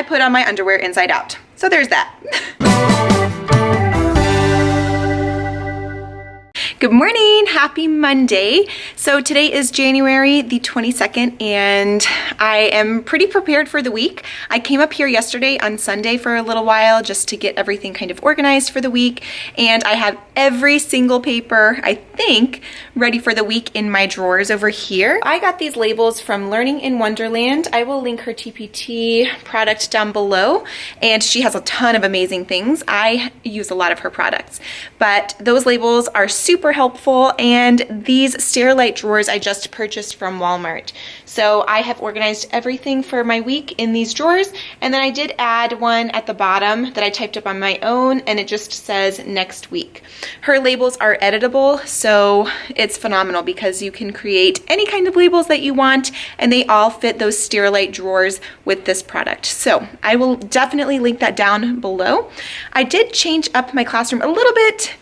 I put on my underwear inside out. So there's that. Good morning, happy Monday. So today is January the 22nd and I am pretty prepared for the week. I came up here yesterday on Sunday for a little while just to get everything kind of organized for the week, and I have every single paper, I think, ready for the week in my drawers over here. I got these labels from Learning in Wonderland. I will link her TPT product down below, and she has a ton of amazing things. I use a lot of her products, but those labels are super helpful, and these Sterilite drawers I just purchased from Walmart. So I have organized everything for my week in these drawers, and then I did add one at the bottom that I typed up on my own, and it just says next week. Her labels are editable, so it's phenomenal because you can create any kind of labels that you want, and they all fit those Sterilite drawers with this product. So I will definitely link that down below. I did change up my classroom a little bit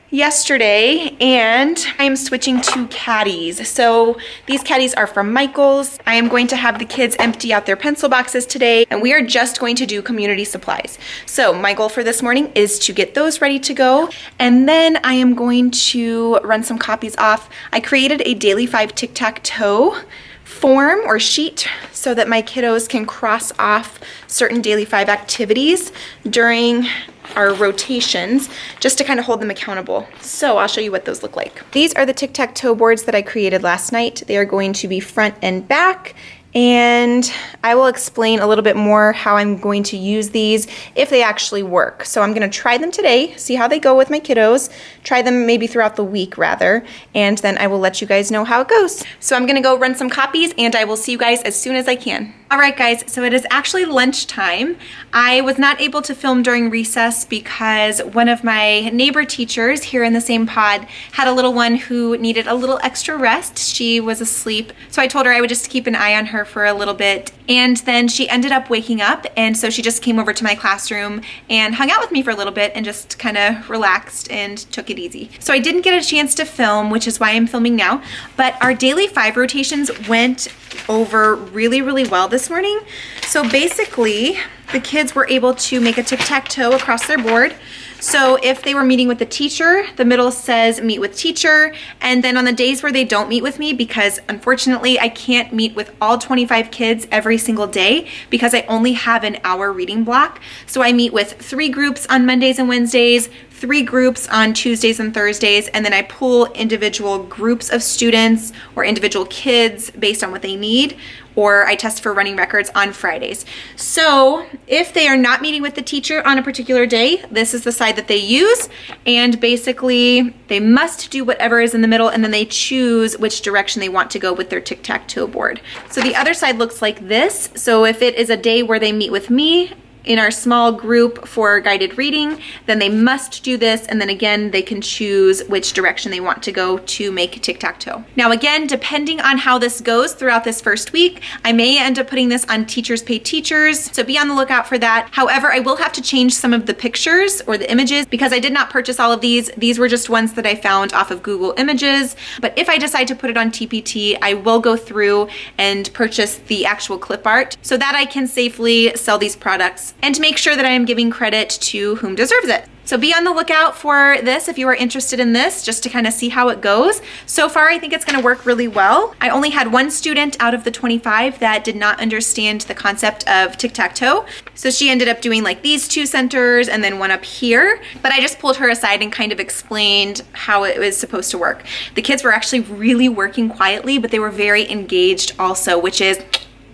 yesterday, and I'm switching to caddies. So these caddies are from Michael's. I am going to have the kids empty out their pencil boxes today, and we are just going to do community supplies. So my goal for this morning is to get those ready to go, and then I am going to run some copies off. I created a daily 5 tic-tac-toe form or sheet so that my kiddos can cross off certain daily 5 activities during our rotations, just to kind of hold them accountable. So I'll show you what those look like. These are the tic-tac-toe boards that I created last night. They are going to be front and back, and I will explain a little bit more how I'm going to use these if they actually work. So I'm going to try them today, see how they go with my kiddos, try them maybe throughout the week rather, and then I will let you guys know how it goes. So I'm going to go run some copies, and I will see you guys as soon as I can. All right, guys, so it is actually lunchtime. I was not able to film during recess because one of my neighbor teachers here in the same pod had a little one who needed a little extra rest. She was asleep, so I told her I would just keep an eye on her for a little bit, and then she ended up waking up, and so she just came over to my classroom and hung out with me for a little bit and just kind of relaxed and took it easy. So I didn't get a chance to film, which is why I'm filming now, but our daily 5 rotations went over really, really well this morning. So basically, the kids were able to make a tic-tac-toe across their board. So if they were meeting with the teacher, the middle says meet with teacher, and then on the days where they don't meet with me, because unfortunately I can't meet with all 25 kids every single day because I only have an hour reading block. So I meet with 3 groups on Mondays and Wednesdays, 3 groups on Tuesdays and Thursdays, and then I pull individual groups of students or individual kids based on what they need, or I test for running records on Fridays. So if they are not meeting with the teacher on a particular day, this is the side that they use, and basically they must do whatever is in the middle, and then they choose which direction they want to go with their tic-tac-toe board. So the other side looks like this. So if it is a day where they meet with me in our small group for guided reading, then they must do this, and then again they can choose which direction they want to go to make tic-tac-toe. Now again, depending on how this goes throughout this first week, I may end up putting this on Teachers Pay Teachers, so be on the lookout for that. However, I will have to change some of the pictures or the images because I did not purchase all of these. These were just ones that I found off of Google Images, but if I decide to put it on TPT, I will go through and purchase the actual clip art so that I can safely sell these products and make sure that I am giving credit to whom deserves it. So be on the lookout for this if you are interested in this, just to kind of see how it goes. So far, I think it's going to work really well. I only had 1 student out of the 25 that did not understand the concept of tic-tac-toe. So she ended up doing like these 2 centers and then one up here. But I just pulled her aside and kind of explained how it was supposed to work. The kids were actually really working quietly, but they were very engaged also, which is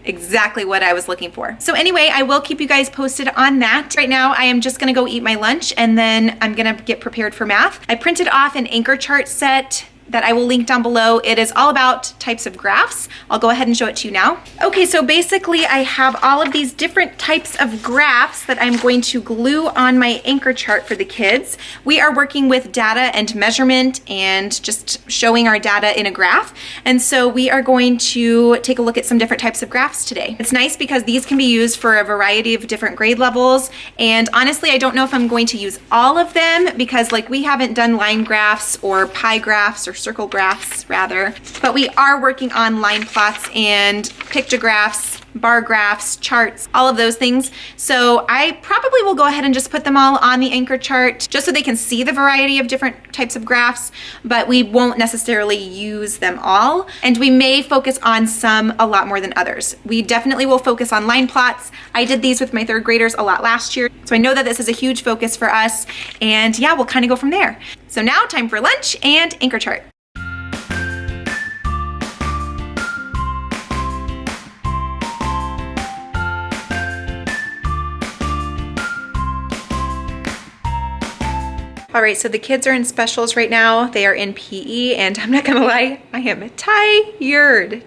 exactly what I was looking for. So anyway, I will keep you guys posted on that. Right now, I am just gonna go eat my lunch, and then I'm gonna get prepared for math. I printed off an anchor chart set that I will link down below. It is all about types of graphs. I'll go ahead and show it to you now. Okay, so basically I have all of these different types of graphs that I'm going to glue on my anchor chart for the kids. We are working with data and measurement and just showing our data in a graph. And so we are going to take a look at some different types of graphs today. It's nice because these can be used for a variety of different grade levels. And honestly, I don't know if I'm going to use all of them because like we haven't done line graphs or pie graphs or circle graphs rather, but we are working on line plots and pictographs bar graphs, charts, all of those things. So I probably will go ahead and just put them all on the anchor chart just so they can see the variety of different types of graphs, but we won't necessarily use them all. And we may focus on some a lot more than others. We definitely will focus on line plots. I did these with my third graders a lot last year, so I know that this is a huge focus for us. And yeah, we'll kind of go from there. So now time for lunch and anchor chart. All right, so the kids are in specials right now. They are in PE, and I'm not gonna lie, I am tired.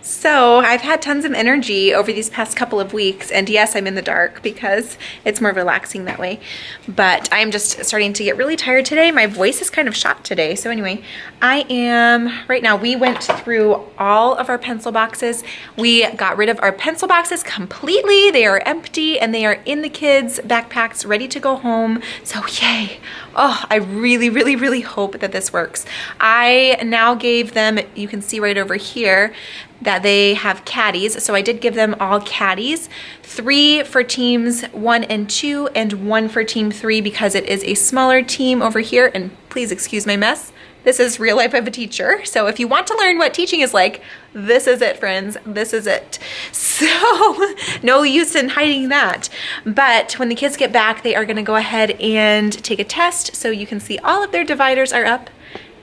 So I've had tons of energy over these past couple of weeks, and yes, I'm in the dark because it's more relaxing that way, but I'm just starting to get really tired today. My voice is kind of shot today. So anyway, right now, we went through all of our pencil boxes. We got rid of our pencil boxes completely. They are empty and they are in the kids' backpacks, ready to go home. So yay. Oh, I really hope that this works. I now gave them, you can see right over here, that they have caddies. So I did give them all caddies, 3 for teams 1 and 2 and 1 for team 3 because it is a smaller team over here. And please excuse my mess. This is real life of a teacher. So if you want to learn what teaching is like, this is it, friends. This is it. So no use in hiding that. But when the kids get back, they are gonna go ahead and take a test. So you can see all of their dividers are up.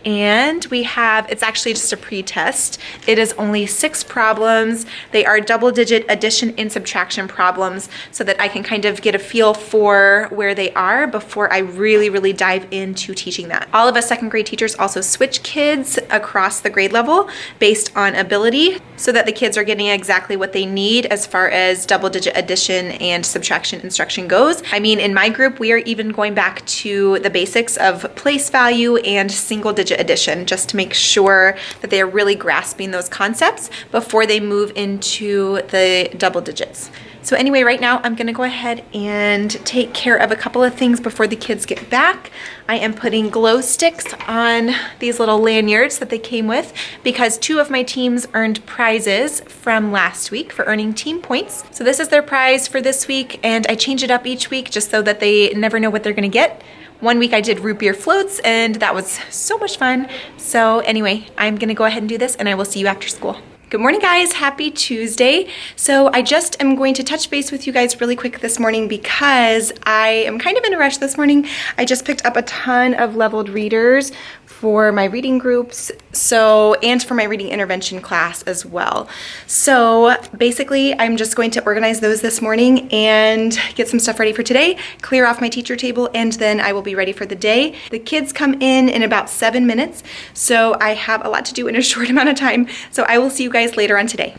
And we have, it's actually just a pre-test. It is only 6 problems. They are double-digit addition and subtraction problems so that I can kind of get a feel for where they are before I really dive into teaching that. All of us second grade teachers also switch kids across the grade level based on ability so that the kids are getting exactly what they need as far as double-digit addition and subtraction instruction goes. I mean, in my group, we are even going back to the basics of place value and single-digit addition just to make sure that they are really grasping those concepts before they move into the double digits. So anyway, right now I'm gonna go ahead and take care of a couple of things before the kids get back. I am putting glow sticks on these little lanyards that they came with because 2 of my teams earned prizes from last week for earning team points. So this is their prize for this week, and I change it up each week just so that they never know what they're gonna get. One week I did root beer floats and that was so much fun. So anyway, I'm gonna go ahead and do this and I will see you after school. Good morning, guys. Happy Tuesday. So I just am going to touch base with you guys really quick this morning because I am kind of in a rush this morning. I just picked up a ton of leveled readers for my reading groups, and for my reading intervention class as well. So basically, I'm just going to organize those this morning and get some stuff ready for today, clear off my teacher table, and then I will be ready for the day. The kids come in about 7 minutes, so I have a lot to do in a short amount of time. So I will see you guys later on today.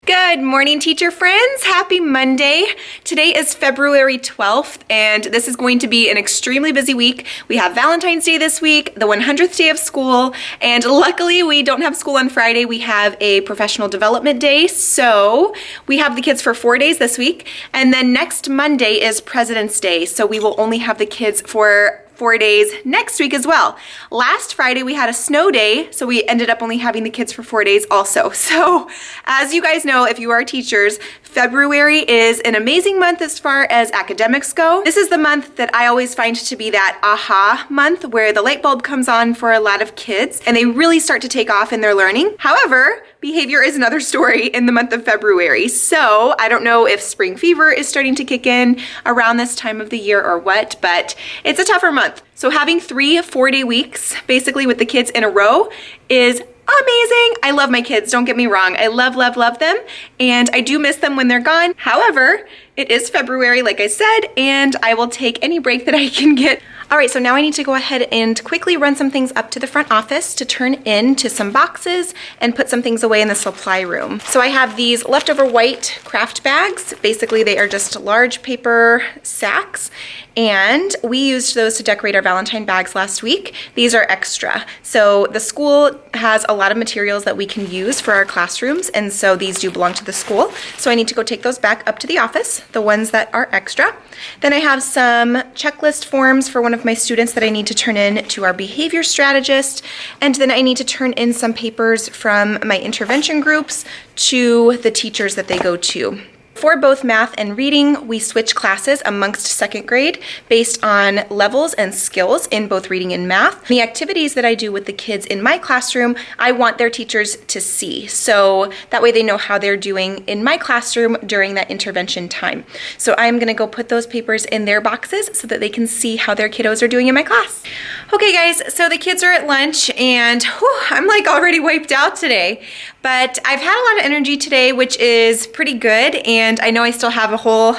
Good morning, teacher friends. Happy Monday. Today is February 12th, and this is going to be an extremely busy week. We have Valentine's Day this week, the 100th day of school, and luckily we don't have school on Friday. We have a professional development day, so we have the kids for 4 days this week, and then next Monday is President's Day, so we will only have the kids for 4 days next week as well. Last Friday we had a snow day, so we ended up only having the kids for 4 days also. So as you guys know, if you are teachers, February is an amazing month as far as academics go. This is the month that I always find to be that aha month where the light bulb comes on for a lot of kids and they really start to take off in their learning. However, behavior is another story in the month of February. So I don't know if spring fever is starting to kick in around this time of the year or what, but it's a tougher month. So having 3 4-day weeks basically with the kids in a row is amazing. I love my kids, don't get me wrong. I love them, and I do miss them when they're gone. However, it is February, like I said, and I will take any break that I can get. All right, so now I need to go ahead and quickly run some things up to the front office to turn into some boxes and put some things away in the supply room. So I have these leftover white craft bags. Basically, they are just large paper sacks, and we used those to decorate our Valentine bags last week. These are extra. So the school has a lot of materials that we can use for our classrooms, and so these do belong to the school. So I need to go take those back up to the office, the ones that are extra. Then I have some checklist forms for one of of my students that I need to turn in to our behavior strategist, and then I need to turn in some papers from my intervention groups to the teachers that they go to. For both math and reading, we switch classes amongst second grade based on levels and skills in both reading and math. The activities that I do with the kids in my classroom, I want their teachers to see. So that way they know how they're doing in my classroom during that intervention time. So I'm gonna go put those papers in their boxes so that they can see how their kiddos are doing in my class. Okay guys, so the kids are at lunch and I'm like already wiped out today. But I've had a lot of energy today, which is pretty good, and I know I still have a whole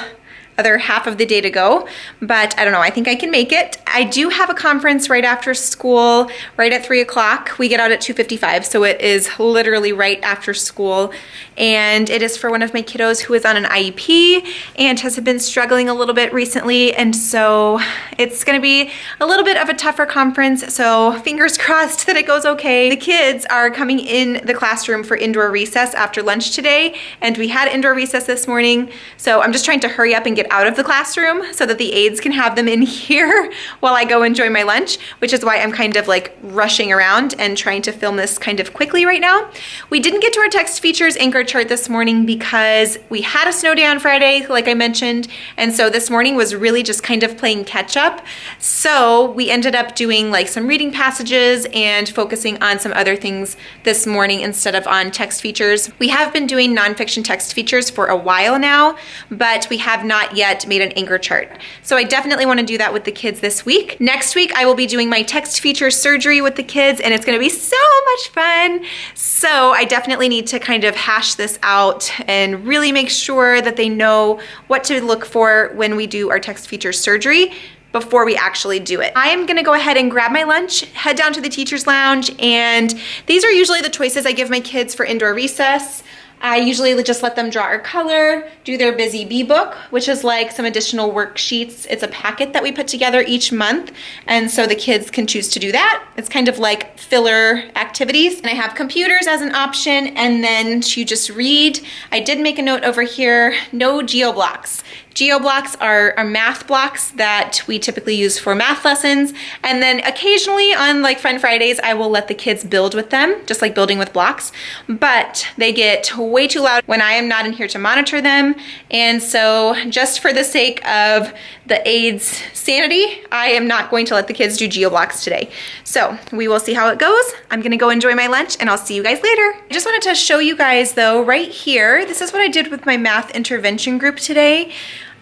other half of the day to go, but I don't know, I think I can make it. I do have a conference right after school, right at 3 o'clock. We get out at 2:55, so it is literally right after school, and it is for one of my kiddos who is on an IEP and has been struggling a little bit recently, and so it's gonna be a little bit of a tougher conference, so fingers crossed that it goes okay. The kids are coming in the classroom for indoor recess after lunch today, and we had indoor recess this morning, so I'm just trying to hurry up and get out of the classroom so that the aides can have them in here while I go enjoy my lunch, which is why I'm kind of like rushing around and trying to film this kind of quickly right now. We didn't get to our text features anchor chart this morning because we had a snow day on Friday, like I mentioned, and so this morning was really just kind of playing catch up. So we ended up doing like some reading passages and focusing on some other things this morning instead of on text features. We have been doing nonfiction text features for a while now, but we have not yet made an anchor chart. So I definitely want to do that with the kids this week. Next week, I will be doing my text feature surgery with the kids, and it's going to be so much fun. So I definitely need to kind of hash this out and really make sure that they know what to look for when we do our text feature surgery before we actually do it. I am gonna go ahead and grab my lunch, head down to the teacher's lounge, and these are usually the choices I give my kids for indoor recess. I usually just let them draw or color, do their Busy Bee book, which is like some additional worksheets. It's a packet that we put together each month, and so the kids can choose to do that. It's kind of like filler activities. And I have computers as an option, and then to just read. I did make a note over here, no GeoBlocks. GeoBlocks are math blocks that we typically use for math lessons, and then occasionally on like Fun Fridays, I will let the kids build with them, just like building with blocks, but they get way too loud when I am not in here to monitor them, and so just for the sake of the aides' sanity, I am not going to let the kids do GeoBlocks today. So we will see how it goes. I'm gonna go enjoy my lunch, and I'll see you guys later. I just wanted to show you guys though, right here, this is what I did with my math intervention group today.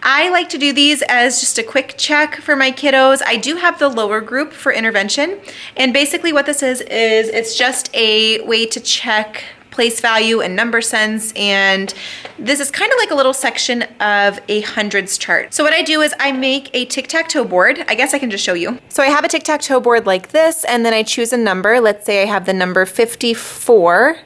I like to do these as just a quick check for my kiddos. I do have the lower group for intervention, and basically what this is it's just a way to check place value and number sense, and this is kind of like a little section of a hundreds chart. So what I do is I make a tic-tac-toe board. I guess I can just show you. So I have a tic-tac-toe board like this, and then I choose a number. Let's say I have the number 54.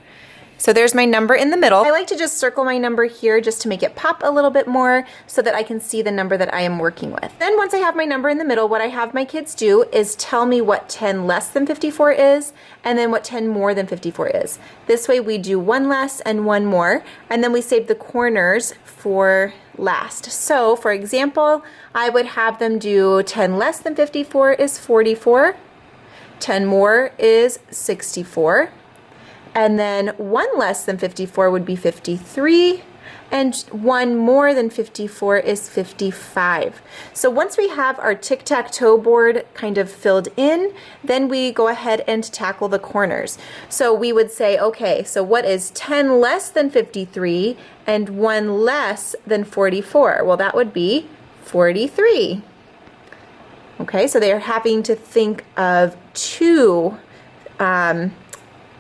So there's my number in the middle. I like to just circle my number here just to make it pop a little bit more so that I can see the number that I am working with. Then once I have my number in the middle, what I have my kids do is tell me what 10 less than 54 is, and then what 10 more than 54 is. This way we do one less and one more, and then we save the corners for last. So for example, I would have them do 10 less than 54 is 44, 10 more is 64, and then 1 less than 54 would be 53, and 1 more than 54 is 55. So once we have our tic-tac-toe board kind of filled in, then we go ahead and tackle the corners. So we would say, okay, so what is 10 less than 53 and 1 less than 44? Well, that would be 43. Okay, so they're having to think of two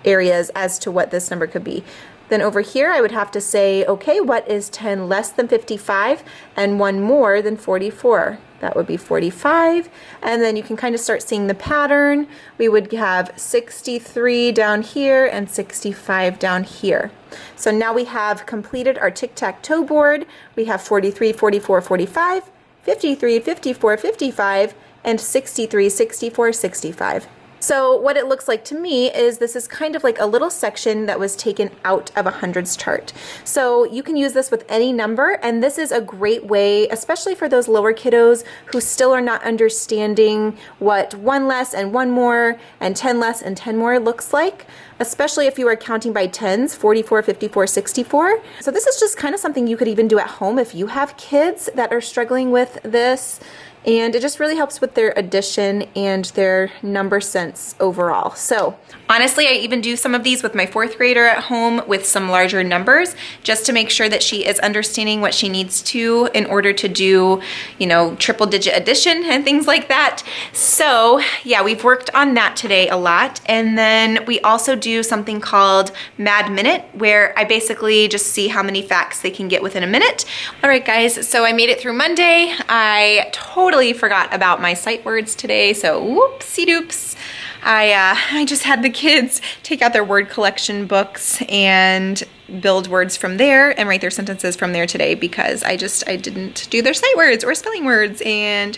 areas as to what this number could be. Then over here I would have to say, okay, what is 10 less than 55 and 1 more than 44? That would be 45. And then you can kind of start seeing the pattern. We would have 63 down here and 65 down here. So now we have completed our tic-tac-toe board. We have 43, 44, 45, 53, 54, 55, and 63, 64, 65. So what it looks like to me is this is kind of like a little section that was taken out of a hundreds chart. So you can use this with any number, and this is a great way, especially for those lower kiddos who still are not understanding what 1 less and 1 more and 10 less and 10 more looks like, especially if you are counting by tens, 44, 54, 64. So this is just kind of something you could even do at home if you have kids that are struggling with this. And it just really helps with their addition and their number sense overall. So honestly, I even do some of these with my 4th grader at home with some larger numbers, just to make sure that she is understanding what she needs to in order to do, you know, triple digit addition and things like that. So yeah, we've worked on that today a lot. And then we also do something called Mad Minute, where I basically just see how many facts they can get within a minute. All right, guys, so I made it through Monday. I totally forgot about my sight words today, so whoopsie doops. I just had the kids take out their word collection books and build words from there and write their sentences from there today, because I didn't do their sight words or spelling words, and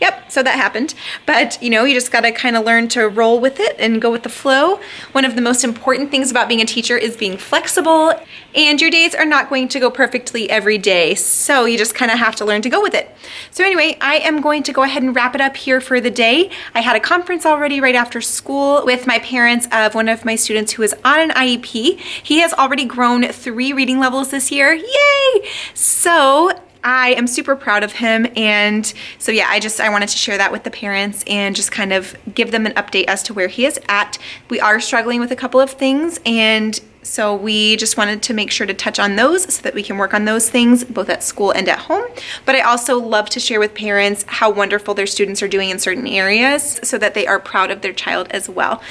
yep, so that happened. But you know, you just gotta kind of learn to roll with it and go with the flow. One of the most important things about being a teacher is being flexible, and your days are not going to go perfectly every day. So you just kind of have to learn to go with it. So anyway, I am going to go ahead and wrap it up here for the day. I had a conference already right after school with my parents of one of my students who is on an IEP. He has already grown 3 reading levels this year. Yay! So I am super proud of him, and so yeah, I wanted to share that with the parents and just kind of give them an update as to where he is at. We are struggling with a couple of things, and so we just wanted to make sure to touch on those so that we can work on those things both at school and at home. But I also love to share with parents how wonderful their students are doing in certain areas so that they are proud of their child as well.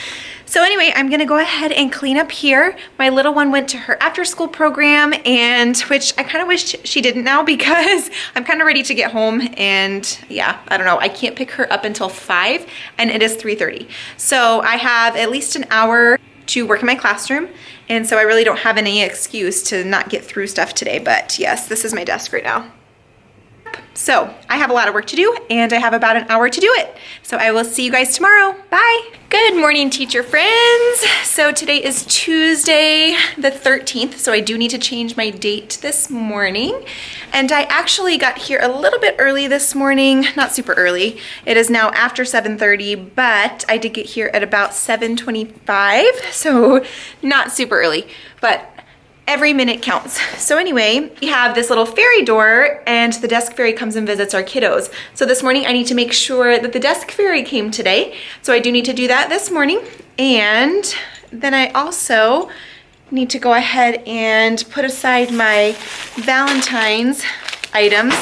So anyway, I'm gonna go ahead and clean up here. My little one went to her after school program, and which I kind of wish she didn't now, because I'm kind of ready to get home, and yeah, I don't know, I can't pick her up until 5 and it is 3:30. So I have at least an hour to work in my classroom, and so I really don't have any excuse to not get through stuff today. But yes, this is my desk right now. So I have a lot of work to do, and I have about an hour to do it. So I will see you guys tomorrow. Bye. Good morning, teacher friends. So today is Tuesday the 13th, so I do need to change my date this morning. And I actually got here a little bit early this morning, not super early. It is now after 7:30, but I did get here at about 7:25, so not super early, but every minute counts. So anyway, we have this little fairy door, and the desk fairy comes and visits our kiddos. So this morning I need to make sure that the desk fairy came today. So I do need to do that this morning. And then I also need to go ahead and put aside my Valentine's items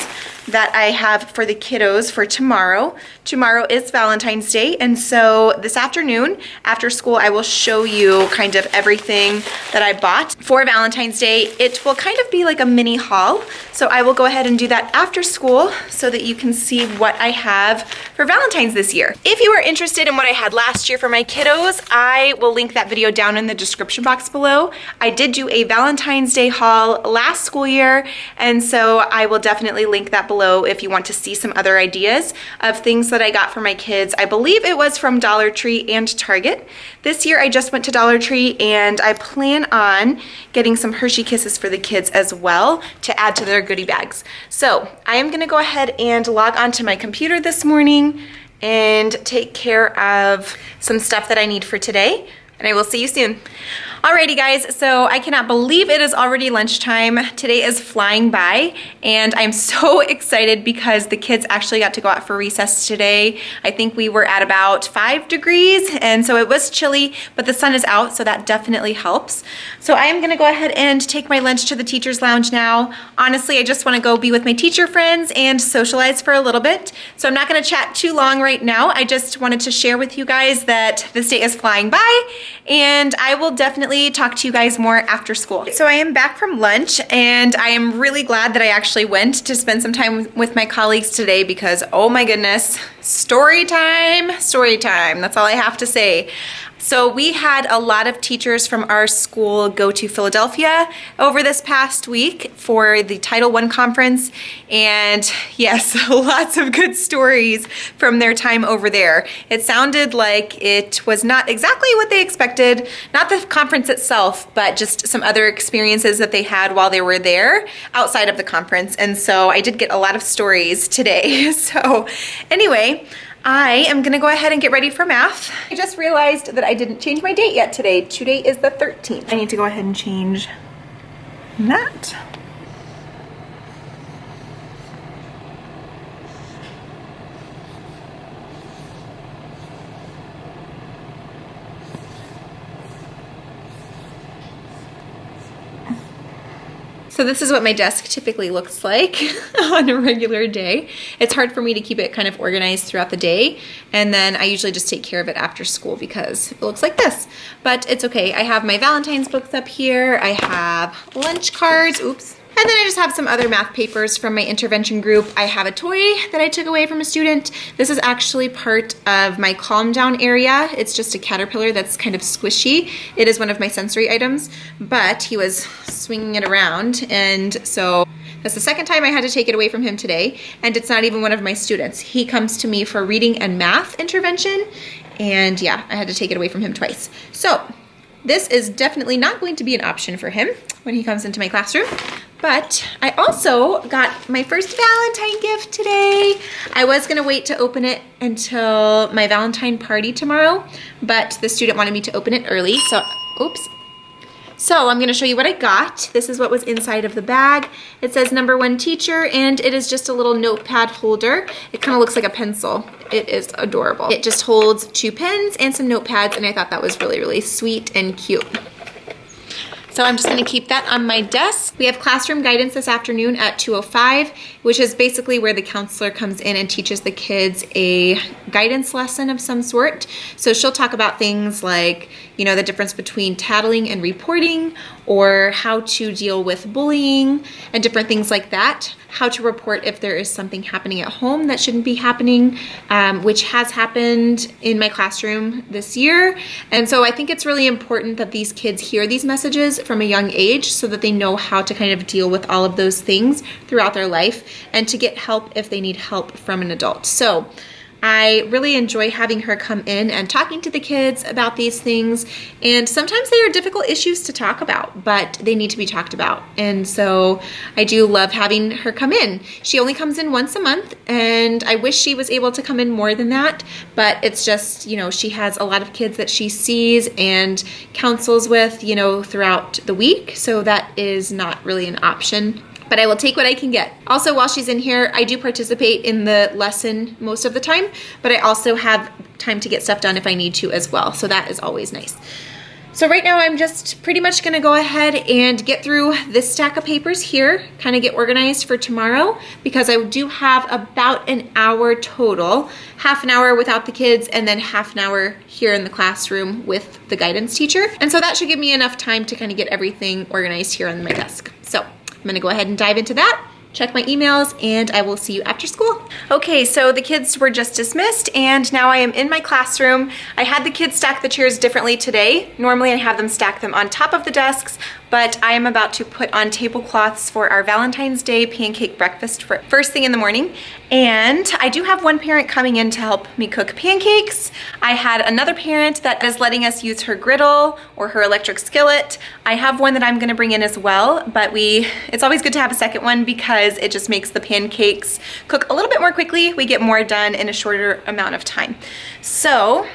that I have for the kiddos for tomorrow. Tomorrow is Valentine's Day, and so this afternoon after school I will show you kind of everything that I bought for Valentine's Day. It will kind of be like a mini haul, so I will go ahead and do that after school so that you can see what I have for Valentine's this year. If you are interested in what I had last year for my kiddos, I will link that video down in the description box below. I did do a Valentine's Day haul last school year, and so I will definitely link that below if you want to see some other ideas of things that I got for my kids. I believe it was from Dollar Tree and Target. This year I just went to Dollar Tree, and I plan on getting some Hershey Kisses for the kids as well to add to their goodie bags. So I am gonna go ahead and log onto my computer this morning and take care of some stuff that I need for today, and I will see you soon. Alrighty guys, so I cannot believe it is already lunchtime. Today is flying by, and I'm so excited because the kids actually got to go out for recess today. I think we were at about 5 degrees, and so it was chilly, but the sun is out, so that definitely helps. So I am gonna go ahead and take my lunch to the teacher's lounge now. Honestly, I just wanna go be with my teacher friends and socialize for a little bit. So I'm not gonna chat too long right now. I just wanted to share with you guys that this day is flying by, and I will definitely talk to you guys more after school. So I am back from lunch, and I am really glad that I actually went to spend some time with my colleagues today, because oh my goodness, story time, that's all I have to say. So we had a lot of teachers from our school go to Philadelphia over this past week for the Title I conference. And yes, lots of good stories from their time over there. It sounded like it was not exactly what they expected, not the conference itself, but just some other experiences that they had while they were there outside of the conference. And so I did get a lot of stories today. So anyway, I am gonna go ahead and get ready for math. I just realized that I didn't change my date yet today. Today is the 13th. I need to go ahead and change that. So this is what my desk typically looks like on a regular day. It's hard for me to keep it kind of organized throughout the day, and then I usually just take care of it after school because it looks like this. But it's okay. I have my Valentine's books up here. I have lunch cards. Oops. And then I just have some other math papers from my intervention group. I have a toy that I took away from a student. This is actually part of my calm down area. It's just a caterpillar that's kind of squishy. It is one of my sensory items, but he was swinging it around, and so that's the second time I had to take it away from him today, and it's not even one of my students. He comes to me for reading and math intervention, and yeah, I had to take it away from him twice. So this is definitely not going to be an option for him when he comes into my classroom. But I also got my first Valentine gift today. I was gonna wait to open it until my Valentine party tomorrow, but the student wanted me to open it early, so, oops. So I'm gonna show you what I got. This is what was inside of the bag. It says number 1 teacher, and it is just a little notepad holder. It kind of looks like a pencil. It is adorable. It just holds 2 pens and some notepads, and I thought that was really, really sweet and cute. So I'm just gonna keep that on my desk. We have classroom guidance this afternoon at 2:05, which is basically where the counselor comes in and teaches the kids a guidance lesson of some sort. So she'll talk about things like, you know, the difference between tattling and reporting, or how to deal with bullying and different things like that. How to report if there is something happening at home that shouldn't be happening, which has happened in my classroom this year. And so I think it's really important that these kids hear these messages from a young age so that they know how to kind of deal with all of those things throughout their life and to get help if they need help from an adult. So I really enjoy having her come in and talking to the kids about these things. And sometimes they are difficult issues to talk about, but they need to be talked about. And so I do love having her come in. She only comes in once a month, and I wish she was able to come in more than that, but it's just, you know, she has a lot of kids that she sees and counsels with, you know, throughout the week. So that is not really an option, but I will take what I can get. Also, while she's in here, I do participate in the lesson most of the time, but I also have time to get stuff done if I need to as well. So that is always nice. So right now I'm just pretty much gonna go ahead and get through this stack of papers here, kind of get organized for tomorrow, because I do have about an hour total, half an hour without the kids and then half an hour here in the classroom with the guidance teacher. And so that should give me enough time to kind of get everything organized here on my desk. So I'm gonna go ahead and dive into that, check my emails, and I will see you after school. Okay, so the kids were just dismissed, and now I am in my classroom. I had the kids stack the chairs differently today. Normally I have them stack them on top of the desks, but I am about to put on tablecloths for our Valentine's Day pancake breakfast for first thing in the morning. And I do have one parent coming in to help me cook pancakes. I had another parent that is letting us use her griddle or her electric skillet. I have one that I'm gonna bring in as well, but it's always good to have a second one because it just makes the pancakes cook a little bit more quickly. We get more done in a shorter amount of time. So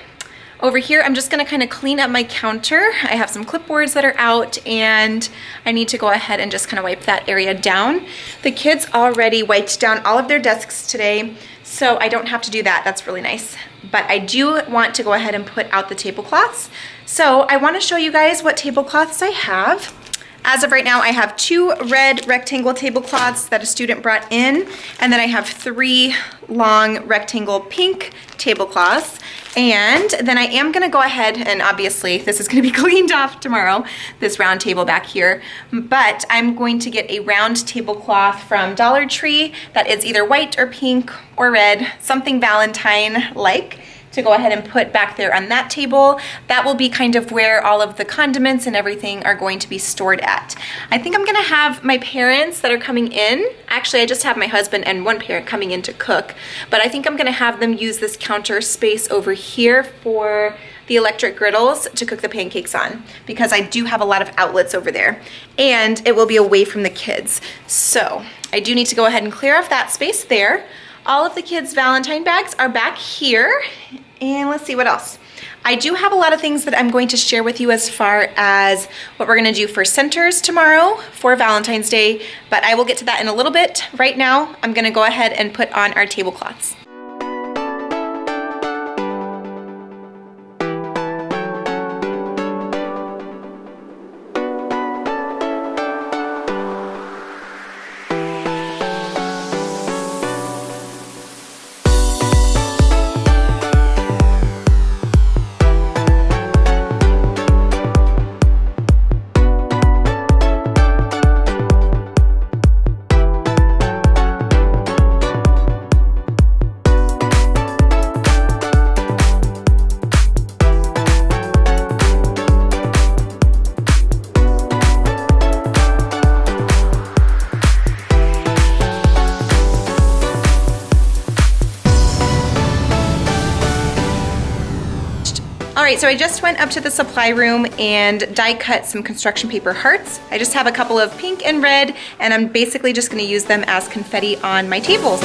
over here, I'm just gonna kind of clean up my counter. I have some clipboards that are out, and I need to go ahead and just kind of wipe that area down. The kids already wiped down all of their desks today, so I don't have to do that. That's really nice. But I do want to go ahead and put out the tablecloths. So I wanna show you guys what tablecloths I have. As of right now, I have 2 red rectangle tablecloths that a student brought in, and then I have 3 long rectangle pink tablecloths. And then I am gonna go ahead, and obviously this is gonna be cleaned off tomorrow, this round table back here, but I'm going to get a round tablecloth from Dollar Tree that is either white or pink or red, something Valentine-like, to go ahead and put back there on that table. That will be kind of where all of the condiments and everything are going to be stored at. I think I'm gonna have my parents that are coming in. Actually, I just have my husband and one parent coming in to cook, but I think I'm gonna have them use this counter space over here for the electric griddles to cook the pancakes on, because I do have a lot of outlets over there and it will be away from the kids. So I do need to go ahead and clear off that space there. All of the kids' Valentine bags are back here. And let's see what else. I do have a lot of things that I'm going to share with you as far as what we're gonna do for centers tomorrow for Valentine's Day, but I will get to that in a little bit. Right now, I'm gonna go ahead and put on our tablecloths. All right, so I just went up to the supply room and die cut some construction paper hearts. I just have a couple of pink and red, and I'm basically just gonna use them as confetti on my tables.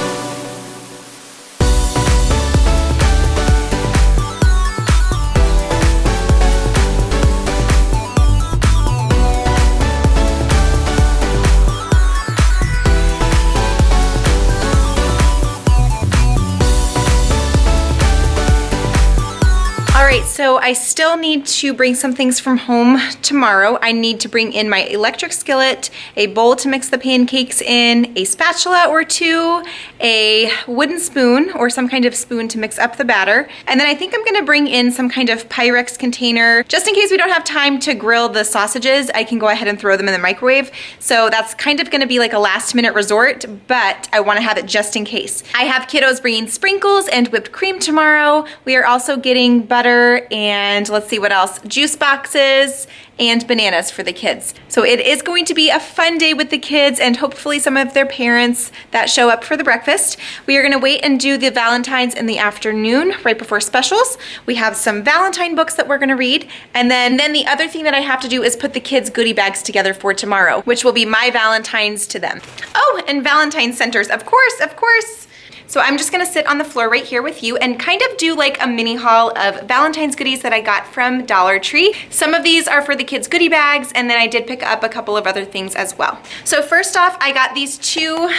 So I still need to bring some things from home tomorrow. I need to bring in my electric skillet, a bowl to mix the pancakes in, a spatula or two, a wooden spoon or some kind of spoon to mix up the batter. And then I think I'm gonna bring in some kind of Pyrex container, just in case we don't have time to grill the sausages, I can go ahead and throw them in the microwave. So that's kind of gonna be like a last minute resort, but I wanna have it just in case. I have kiddos bringing sprinkles and whipped cream tomorrow. We are also getting butter and let's see what else, juice boxes and bananas for the kids. So it is going to be a fun day with the kids and hopefully some of their parents that show up for the breakfast. We are gonna wait and do the Valentine's in the afternoon, right before specials. We have some Valentine books that we're gonna read. And then the other thing that I have to do is put the kids' goodie bags together for tomorrow, which will be my Valentine's to them. Oh, and Valentine centers, of course, of course. So I'm just gonna sit on the floor right here with you and kind of do like a mini haul of Valentine's goodies that I got from Dollar Tree. Some of these are for the kids' goodie bags, and then I did pick up a couple of other things as well. So first off, I got these two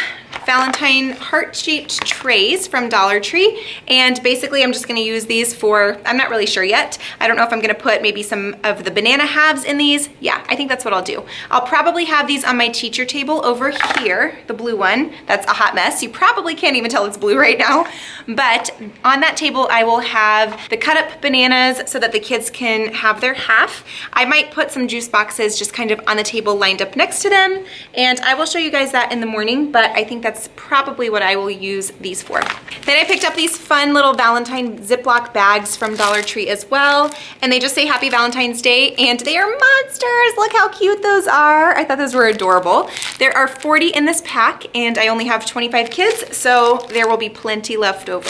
Valentine heart-shaped trays from Dollar Tree, and basically I'm just gonna use these for, I'm not really sure yet. I don't know if I'm gonna put maybe some of the banana halves in these. Yeah, I think that's what I'll do. I'll probably have these on my teacher table over here, the blue one. That's a hot mess. You probably can't even tell it's blue right now, but on that table I will have the cut up bananas so that the kids can have their half. I might put some juice boxes just kind of on the table lined up next to them, and I will show you guys that in the morning, but I think that's probably what I will use these for. Then I picked up these fun little Valentine Ziploc bags from Dollar Tree as well, and they just say Happy Valentine's Day, and they are monsters. Look how cute those are. I thought those were adorable. There are 40 in this pack, and I only have 25 kids, so there will be plenty left over.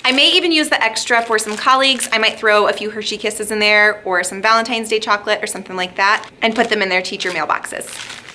I may even use the extra for some colleagues. I might throw a few Hershey Kisses in there or some Valentine's Day chocolate or something like that and put them in their teacher mailboxes.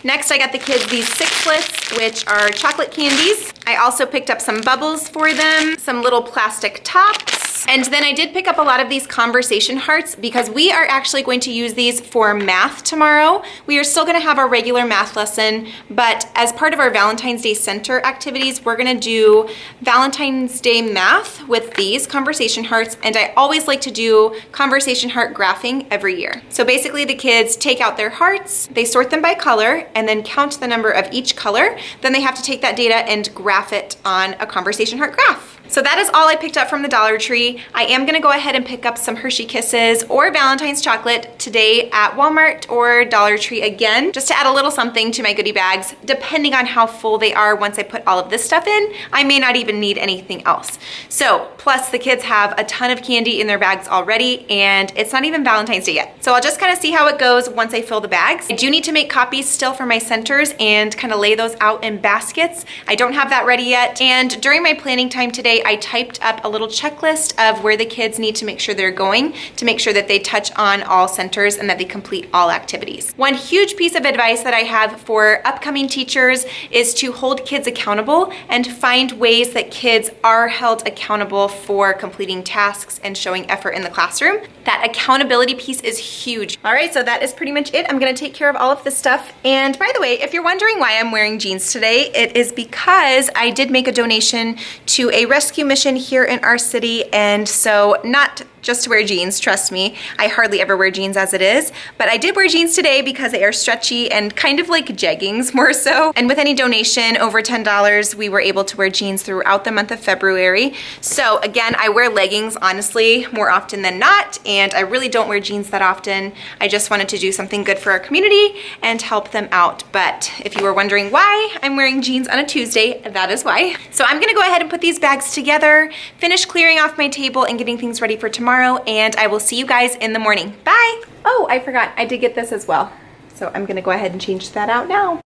Next, I got the kids these Sixlets, which are chocolate candies. I also picked up some bubbles for them, some little plastic tops, and then I did pick up a lot of these conversation hearts because we are actually going to use these for math tomorrow. We are still gonna have our regular math lesson, but as part of our Valentine's Day Center activities, we're gonna do Valentine's Day math with these conversation hearts, and I always like to do conversation heart graphing every year. So basically the kids take out their hearts, they sort them by color, and then count the number of each color. Then they have to take that data and graph it on a conversation heart graph. So that is all I picked up from the Dollar Tree. I am gonna go ahead and pick up some Hershey Kisses or Valentine's chocolate today at Walmart or Dollar Tree again, just to add a little something to my goodie bags, depending on how full they are once I put all of this stuff in. I may not even need anything else. So, plus the kids have a ton of candy in their bags already, and it's not even Valentine's Day yet. So I'll just kind of see how it goes once I fill the bags. I do need to make copies still for my centers and kind of lay those out in baskets. I don't have that ready yet. And during my planning time today, I typed up a little checklist of where the kids need to make sure they're going to make sure that they touch on all centers and that they complete all activities. One huge piece of advice that I have for upcoming teachers is to hold kids accountable and find ways that kids are held accountable for completing tasks and showing effort in the classroom. That accountability piece is huge. All right, so that is pretty much it. I'm gonna take care of all of this stuff. And by the way, if you're wondering why I'm wearing jeans today, it is because I did make a donation to a rescue mission here in our city, and so not just to wear jeans, trust me. I hardly ever wear jeans as it is, but I did wear jeans today because they are stretchy and kind of like jeggings more so. And with any donation over $10, we were able to wear jeans throughout the month of February. So again, I wear leggings honestly more often than not, and I really don't wear jeans that often. I just wanted to do something good for our community and help them out. But if you were wondering why I'm wearing jeans on a Tuesday, that is why. So I'm gonna go ahead and put these bags together, finish clearing off my table and getting things ready for tomorrow, and I will see you guys in the morning. Bye! Oh, I forgot, I did get this as well. So I'm gonna go ahead and change that out now.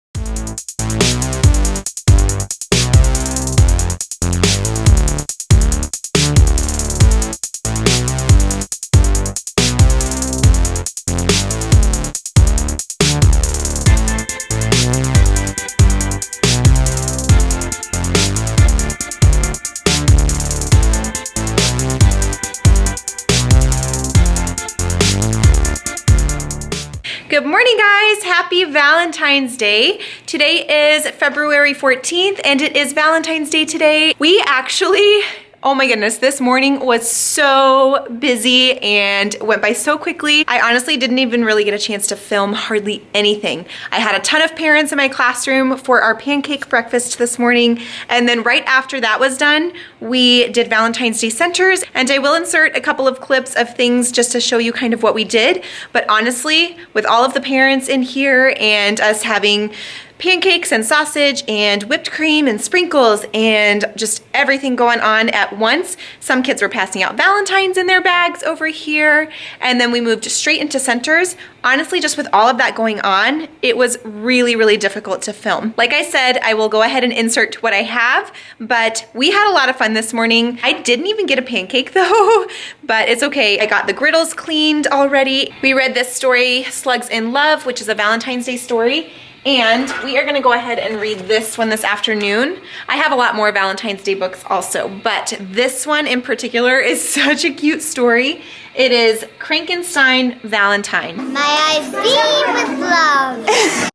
Good morning, guys. Happy Valentine's Day. Today is February 14th and it is Valentine's Day today. We actually, oh my goodness, this morning was so busy and went by so quickly. I honestly didn't even really get a chance to film hardly anything. I had a ton of parents in my classroom for our pancake breakfast this morning, and then right after that was done, we did Valentine's Day centers, and I will insert a couple of clips of things just to show you kind of what we did. But honestly, with all of the parents in here and us having pancakes and sausage and whipped cream and sprinkles and just everything going on at once. Some kids were passing out Valentines in their bags over here, and then we moved straight into centers. Honestly, just with all of that going on, it was really, really difficult to film. Like I said, I will go ahead and insert what I have, but we had a lot of fun this morning. I didn't even get a pancake though, but it's okay. I got the griddles cleaned already. We read this story, Slugs in Love, which is a Valentine's Day story. And we are gonna go ahead and read this one this afternoon. I have a lot more Valentine's Day books also, but this one in particular is such a cute story. It is Crankenstein Valentine. My eyes beam with love.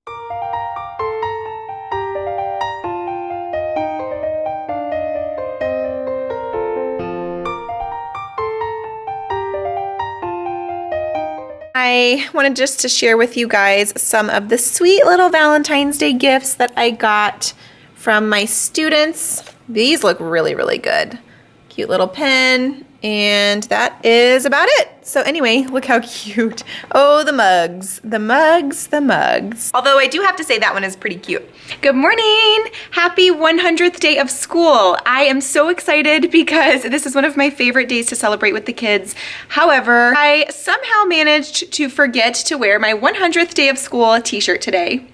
I wanted just to share with you guys some of the sweet little Valentine's Day gifts that I got from my students. These look really, really good. Cute little pen, and that is about it. So anyway, look how cute. Oh, the mugs, the mugs, the mugs. Although I do have to say that one is pretty cute. Good morning. Happy 100th day of school. I am so excited because this is one of my favorite days to celebrate with the kids. However, I somehow managed to forget to wear my 100th day of school t-shirt today.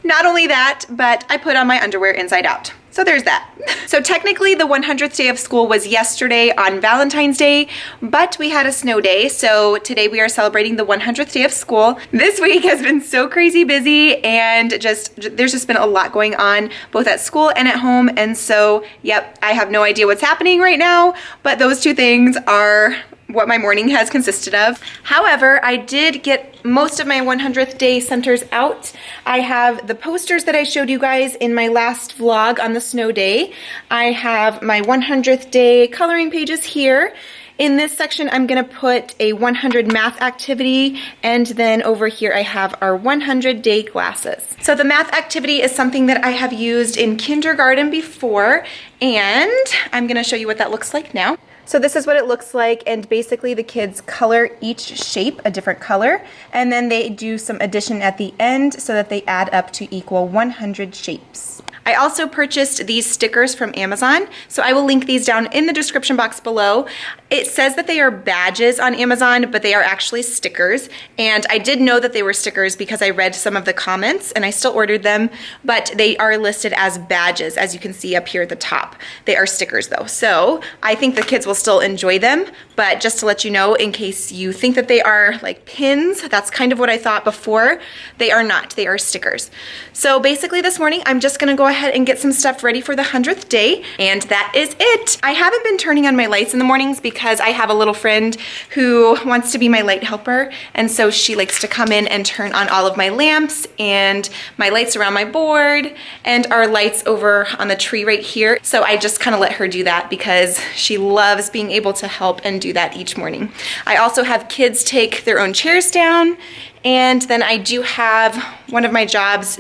Not only that, but I put on my underwear inside out. So there's that. So technically the 100th day of school was yesterday on Valentine's Day, but we had a snow day. So today we are celebrating the 100th day of school. This week has been so crazy busy, and there's just been a lot going on both at school and at home. And so, yep, I have no idea what's happening right now, but those two things are what my morning has consisted of. However, I did get most of my 100th day centers out. I have the posters that I showed you guys in my last vlog on the snow day. I have my 100th day coloring pages here, In this section, I'm gonna put a 100 math activity, and then over here I have our 100 day glasses. So the math activity is something that I have used in kindergarten before, and I'm gonna show you what that looks like now. So this is what it looks like, and basically the kids color each shape a different color, and then they do some addition at the end so that they add up to equal 100 shapes. I also purchased these stickers from Amazon, so I will link these down in the description box below. It says that they are badges on Amazon, but they are actually stickers, and I did know that they were stickers because I read some of the comments, and I still ordered them, but they are listed as badges, as you can see up here at the top. They are stickers though, so I think the kids will still enjoy them, but just to let you know, in case you think that they are like pins, that's kind of what I thought before. They are not, they are stickers. So basically this morning, I'm just gonna go ahead and get some stuff ready for the 100th day, and that is it. I haven't been turning on my lights in the mornings because I have a little friend who wants to be my light helper, and so she likes to come in and turn on all of my lamps and my lights around my board and our lights over on the tree right here. So I just kind of let her do that because she loves being able to help and do that each morning. I also have kids take their own chairs down, and then I do have one of my jobs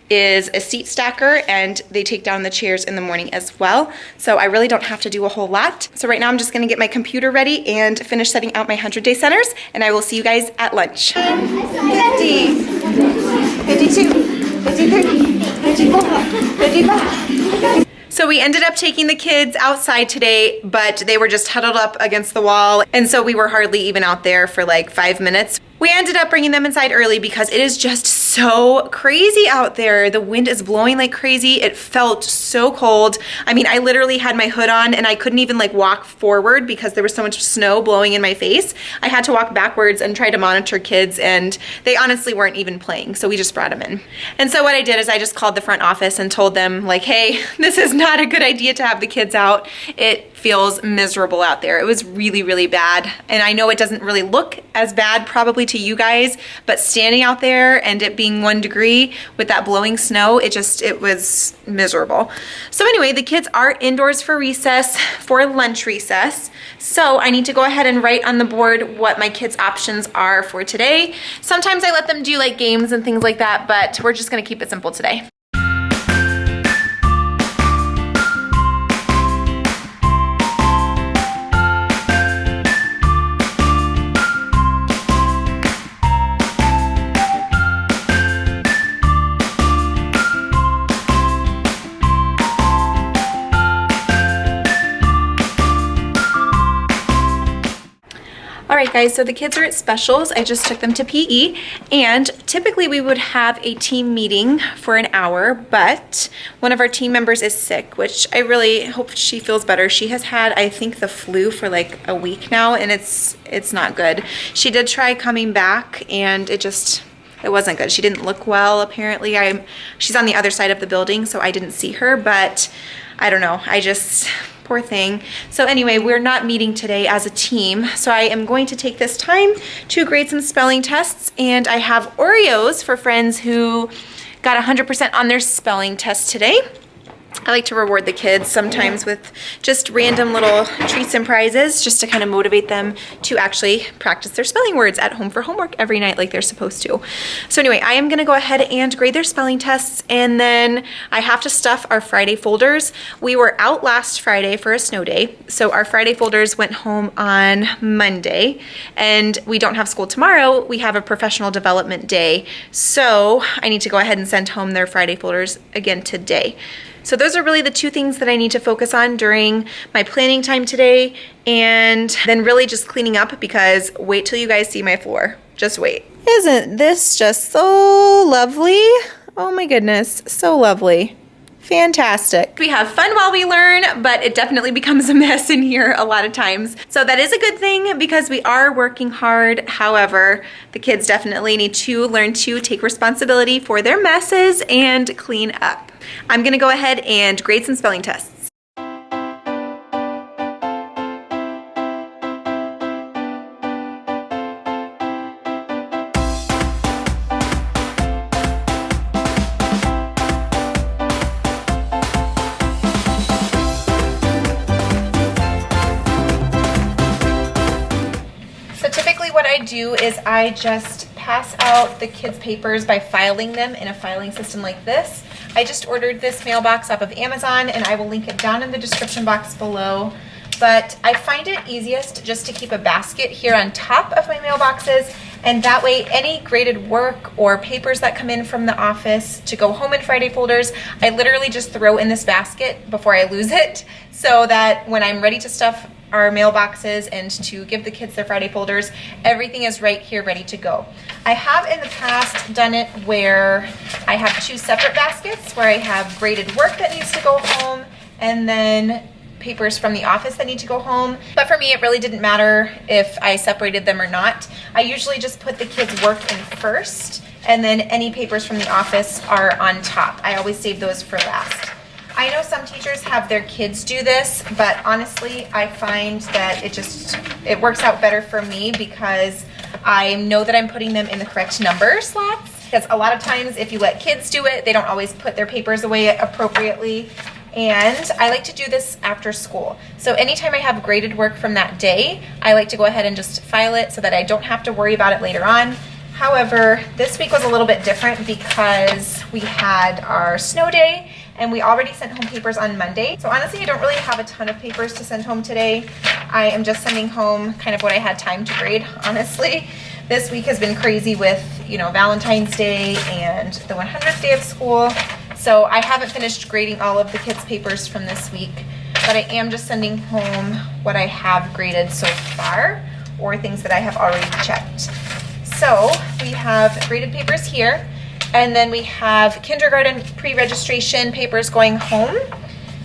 is a seat stacker, and they take down the chairs in the morning as well. So I really don't have to do a whole lot. So right now I'm just gonna get my computer ready and finish setting out my 100 day centers, and I will see you guys at lunch. 50, 52, 53, 54, 55. So we ended up taking the kids outside today, but they were just huddled up against the wall, and so we were hardly even out there for like 5 minutes. We ended up bringing them inside early because it is just so crazy out there. The wind is blowing like crazy. It felt so cold. I mean, I literally had my hood on and I couldn't even like walk forward because there was so much snow blowing in my face. I had to walk backwards and try to monitor kids, and they honestly weren't even playing, so we just brought them in. And so what I did is I just called the front office and told them like, hey, this is not a good idea to have the kids out. It feels miserable out there. It was really, really bad. And I know it doesn't really look as bad probably to you guys, but standing out there and it being 1 degree with that blowing snow, it was miserable. So anyway, the kids are indoors for recess, for lunch recess. So I need to go ahead and write on the board what my kids' options are for today. Sometimes I let them do like games and things like that, but we're just gonna keep it simple today. Alright guys, so the kids are at specials. I just took them to PE, and typically we would have a team meeting for an hour, but one of our team members is sick, which I really hope she feels better. She has had, I think, the flu for like a week now, and it's not good. She did try coming back, and it wasn't good. She didn't look well, apparently. She's on the other side of the building, so I didn't see her, but I don't know. Poor thing. So anyway, we're not meeting today as a team, so I am going to take this time to grade some spelling tests, and I have Oreos for friends who got 100% on their spelling test today. I like to reward the kids sometimes with just random little treats and prizes just to kind of motivate them to actually practice their spelling words at home for homework every night like they're supposed to. So anyway, I am going to go ahead and grade their spelling tests, and then I have to stuff our Friday folders. We were out last Friday for a snow day, so our Friday folders went home on Monday, and we don't have school tomorrow. We have a professional development day, so I need to go ahead and send home their Friday folders again today. So those are really the two things that I need to focus on during my planning time today, and then really just cleaning up, because wait till you guys see my floor. Just wait. Isn't this just so lovely? Oh my goodness, so lovely. Fantastic. We have fun while we learn, but it definitely becomes a mess in here a lot of times. So that is a good thing because we are working hard. However, the kids definitely need to learn to take responsibility for their messes and clean up. I'm gonna go ahead and grade some spelling tests. do is I just pass out the kids' papers by filing them in a filing system like this. I just ordered this mailbox off of Amazon, and I will link it down in the description box below. But I find it easiest just to keep a basket here on top of my mailboxes, and that way any graded work or papers that come in from the office to go home in Friday folders, I literally just throw in this basket before I lose it, so that when I'm ready to stuff our mailboxes and to give the kids their Friday folders, everything is right here ready to go. I have in the past done it where I have two separate baskets where I have graded work that needs to go home and then papers from the office that need to go home. But for me, it really didn't matter if I separated them or not. I usually just put the kids' work in first, and then any papers from the office are on top. I always save those for last. I know some teachers have their kids do this, but honestly, I find that it works out better for me because I know that I'm putting them in the correct number slots. Because a lot of times if you let kids do it, they don't always put their papers away appropriately. And I like to do this after school. So anytime I have graded work from that day, I like to go ahead and just file it so that I don't have to worry about it later on. However, this week was a little bit different because we had our snow day and we already sent home papers on Monday. So honestly, I don't really have a ton of papers to send home today. I am just sending home kind of what I had time to grade, honestly. This week has been crazy with, Valentine's Day and the 100th day of school. So I haven't finished grading all of the kids' papers from this week, but I am just sending home what I have graded so far or things that I have already checked. So we have graded papers here, and then we have kindergarten pre-registration papers going home,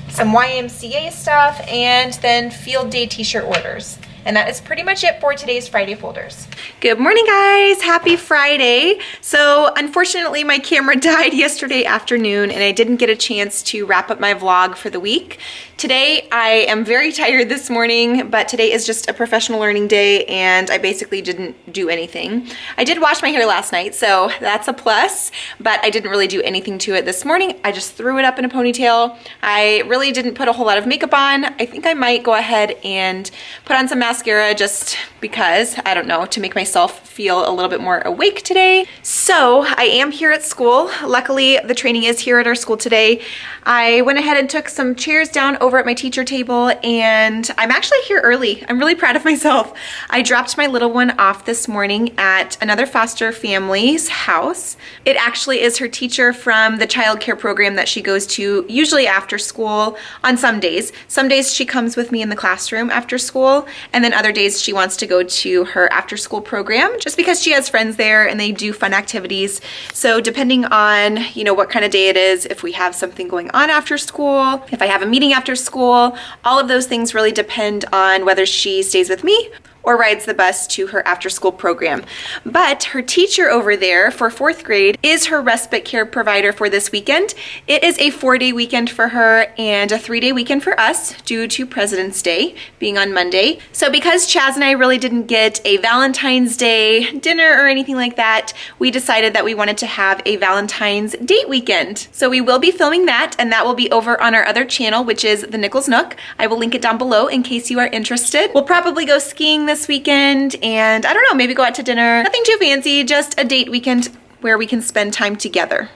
some YMCA stuff, and then field day t-shirt orders. And that is pretty much it for today's Friday folders. Good morning, guys. Happy Friday. So unfortunately, my camera died yesterday afternoon and I didn't get a chance to wrap up my vlog for the week. Today, I am very tired this morning, but today is just a professional learning day and I basically didn't do anything. I did wash my hair last night, so that's a plus, but I didn't really do anything to it this morning. I just threw it up in a ponytail. I really didn't put a whole lot of makeup on. I think I might go ahead and put on some mascara just because, I don't know, to make myself feel a little bit more awake today. So I am here at school. Luckily, the training is here at our school today. I went ahead and took some chairs down over at my teacher table and I'm actually here early. I'm really proud of myself. I dropped my little one off this morning at another foster family's house. It actually is her teacher from the child care program that she goes to usually after school on some days. Some days she comes with me in the classroom after school, and then other days she wants to go to her after school program just because she has friends there and they do fun activities. So depending on, what kind of day it is, if we have something going on after school, if I have a meeting after school, all of those things really depend on whether she stays with me or rides the bus to her after school program. But her teacher over there for 4th grade is her respite care provider for this weekend. It is a 4-day weekend for her and a 3-day weekend for us due to President's Day being on Monday. So because Chaz and I really didn't get a Valentine's Day dinner or anything like that, we decided that we wanted to have a Valentine's date weekend. So we will be filming that, and that will be over on our other channel, which is the Nichols Nook. I will link it down below in case you are interested. We'll probably go skiing this weekend and I don't know, maybe go out to dinner. Nothing too fancy, just a date weekend where we can spend time together.